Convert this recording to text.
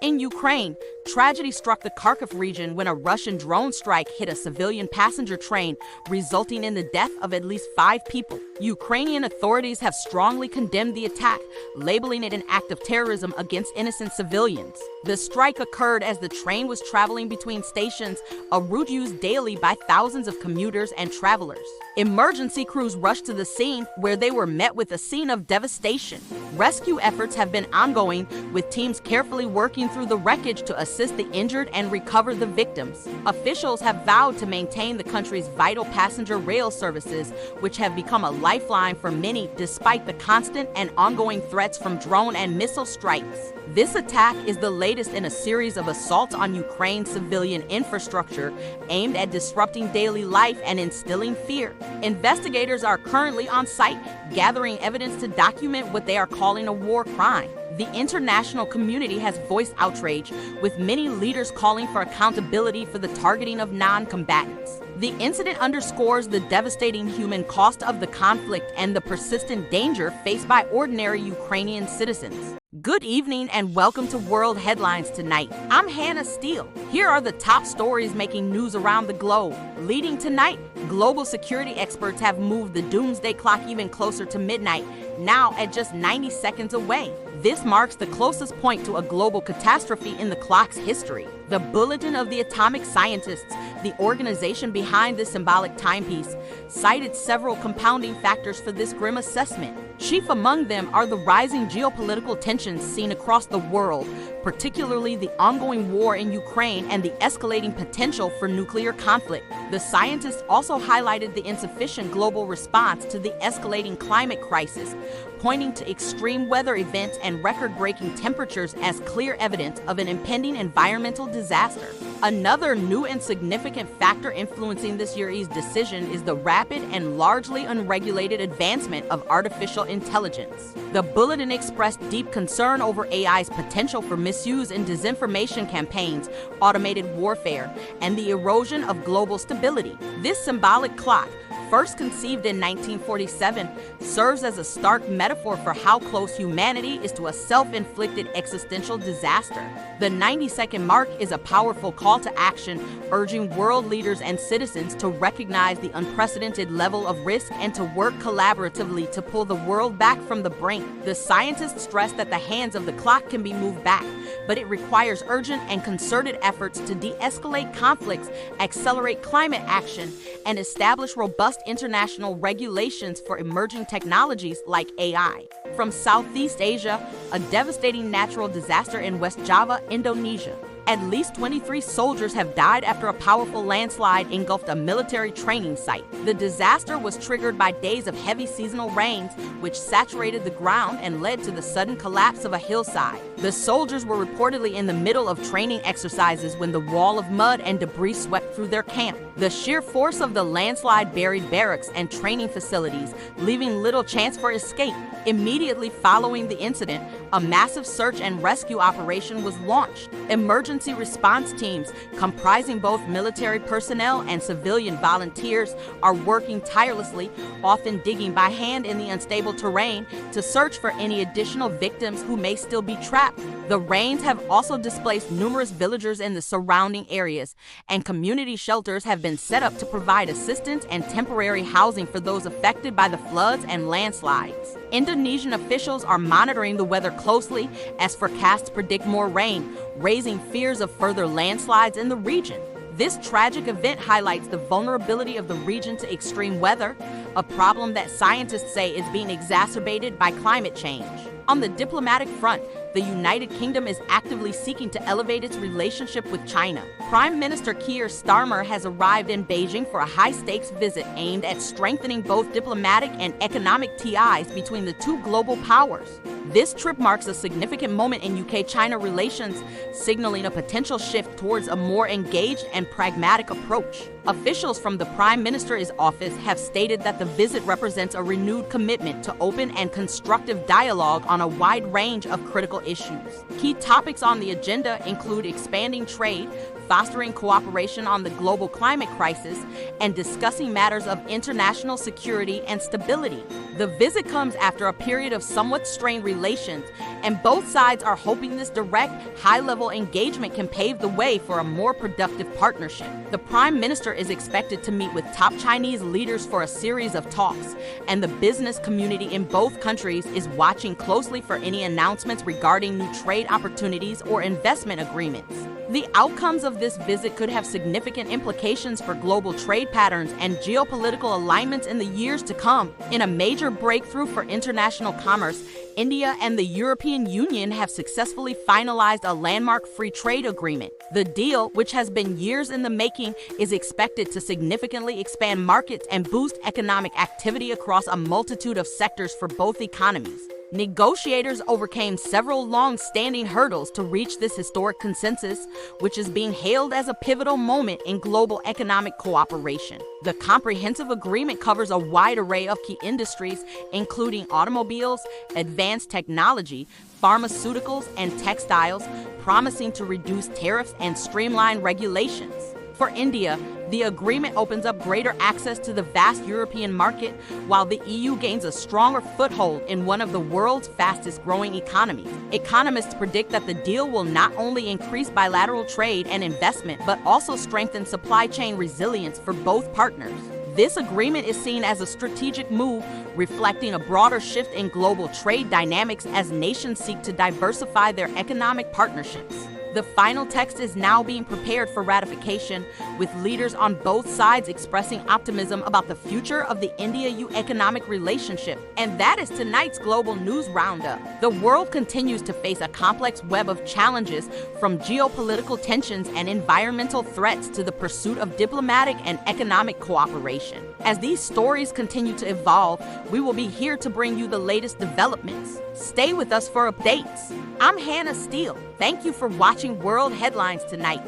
In Ukraine, tragedy struck the Kharkiv region when a Russian drone strike hit a civilian passenger train, resulting in the death of at least 5 people. Ukrainian authorities have strongly condemned the attack, labeling it an act of terrorism against innocent civilians. The strike occurred as the train was traveling between stations, a route used daily by thousands of commuters and travelers. Emergency crews rushed to the scene, where they were met with a scene of devastation. Rescue efforts have been ongoing, with teams carefully working through the wreckage to assist the injured and recover the victims. Officials have vowed to maintain the country's vital passenger rail services, which have become a lifeline for many despite the constant and ongoing threats from drone and missile strikes. This attack is the latest in a series of assaults on Ukraine's civilian infrastructure aimed at disrupting daily life and instilling fear. Investigators are currently on site, gathering evidence to document what they are calling a war crime. The international community has voiced outrage, with many leaders calling for accountability for the targeting of non-combatants. The incident underscores the devastating human cost of the conflict and the persistent danger faced by ordinary Ukrainian citizens. Good evening and welcome to World Headlines Tonight. I'm Hannah Steele. Here are the top stories making news around the globe. Leading tonight, global security experts have moved the doomsday clock even closer to midnight, now at just 90 seconds away. This marks the closest point to a global catastrophe in the clock's history. The Bulletin of the Atomic Scientists, the organization behind this symbolic timepiece, cited several compounding factors for this grim assessment. Chief among them are the rising geopolitical tensions seen across the world, particularly the ongoing war in Ukraine and the escalating potential for nuclear conflict. The scientists also highlighted the insufficient global response to the escalating climate crisis, pointing to extreme weather events and record-breaking temperatures as clear evidence of an impending environmental disaster. Another new and significant factor influencing this year's decision is the rapid and largely unregulated advancement of artificial intelligence. The bulletin expressed deep concern over AI's potential for misuse in disinformation campaigns, automated warfare, and the erosion of global stability. This symbolic clock, first conceived in 1947, serves as a stark metaphor for how close humanity is to a self-inflicted existential disaster. The 90-second mark is a powerful call to action, urging world leaders and citizens to recognize the unprecedented level of risk and to work collaboratively to pull the world back from the brink. The scientists stress that the hands of the clock can be moved back, but it requires urgent and concerted efforts to de-escalate conflicts, accelerate climate action, and establish robust international regulations for emerging technologies like AI. From Southeast Asia, a devastating natural disaster in West Java, Indonesia. At least 23 soldiers have died after a powerful landslide engulfed a military training site. The disaster was triggered by days of heavy seasonal rains, which saturated the ground and led to the sudden collapse of a hillside. The soldiers were reportedly in the middle of training exercises when the wall of mud and debris swept through their camp. The sheer force of the landslide buried barracks and training facilities, leaving little chance for escape. Immediately following the incident, a massive search and rescue operation was launched. Emergency response teams, comprising both military personnel and civilian volunteers, are working tirelessly, often digging by hand in the unstable terrain, to search for any additional victims who may still be trapped. The rains have also displaced numerous villagers in the surrounding areas, and community shelters have been set up to provide assistance and temporary housing for those affected by the floods and landslides. Indonesian officials are monitoring the weather closely as forecasts predict more rain, raising fears of further landslides in the region. This tragic event highlights the vulnerability of the region to extreme weather, a problem that scientists say is being exacerbated by climate change. On the diplomatic front, the United Kingdom is actively seeking to elevate its relationship with China. Prime Minister Keir Starmer has arrived in Beijing for a high-stakes visit aimed at strengthening both diplomatic and economic ties between the two global powers. This trip marks a significant moment in UK-China relations, signaling a potential shift towards a more engaged and pragmatic approach. Officials from the Prime Minister's office have stated that the visit represents a renewed commitment to open and constructive dialogue on a wide range of critical issues. Key topics on the agenda include expanding trade, fostering cooperation on the global climate crisis, and discussing matters of international security and stability. The visit comes after a period of somewhat strained relations, and both sides are hoping this direct, high-level engagement can pave the way for a more productive partnership. The Prime Minister is expected to meet with top Chinese leaders for a series of talks, and the business community in both countries is watching closely for any announcements regarding new trade opportunities or investment agreements. The outcomes of this visit could have significant implications for global trade patterns and geopolitical alignments in the years to come. In a major breakthrough for international commerce, India and the European Union have successfully finalized a landmark free trade agreement. The deal, which has been years in the making, is expected to significantly expand markets and boost economic activity across a multitude of sectors for both economies. Negotiators overcame several long-standing hurdles to reach this historic consensus, which is being hailed as a pivotal moment in global economic cooperation. The comprehensive agreement covers a wide array of key industries, including automobiles, advanced technology, pharmaceuticals, and textiles, promising to reduce tariffs and streamline regulations. For India, the agreement opens up greater access to the vast European market, while the EU gains a stronger foothold in one of the world's fastest-growing economies. Economists predict that the deal will not only increase bilateral trade and investment, but also strengthen supply chain resilience for both partners. This agreement is seen as a strategic move, reflecting a broader shift in global trade dynamics as nations seek to diversify their economic partnerships. The final text is now being prepared for ratification, with leaders on both sides expressing optimism about the future of the India-EU economic relationship. And that is tonight's Global News Roundup. The world continues to face a complex web of challenges, from geopolitical tensions and environmental threats to the pursuit of diplomatic and economic cooperation. As these stories continue to evolve, we will be here to bring you the latest developments. Stay with us for updates. I'm Hannah Steele. Thank you for watching World Headlines tonight.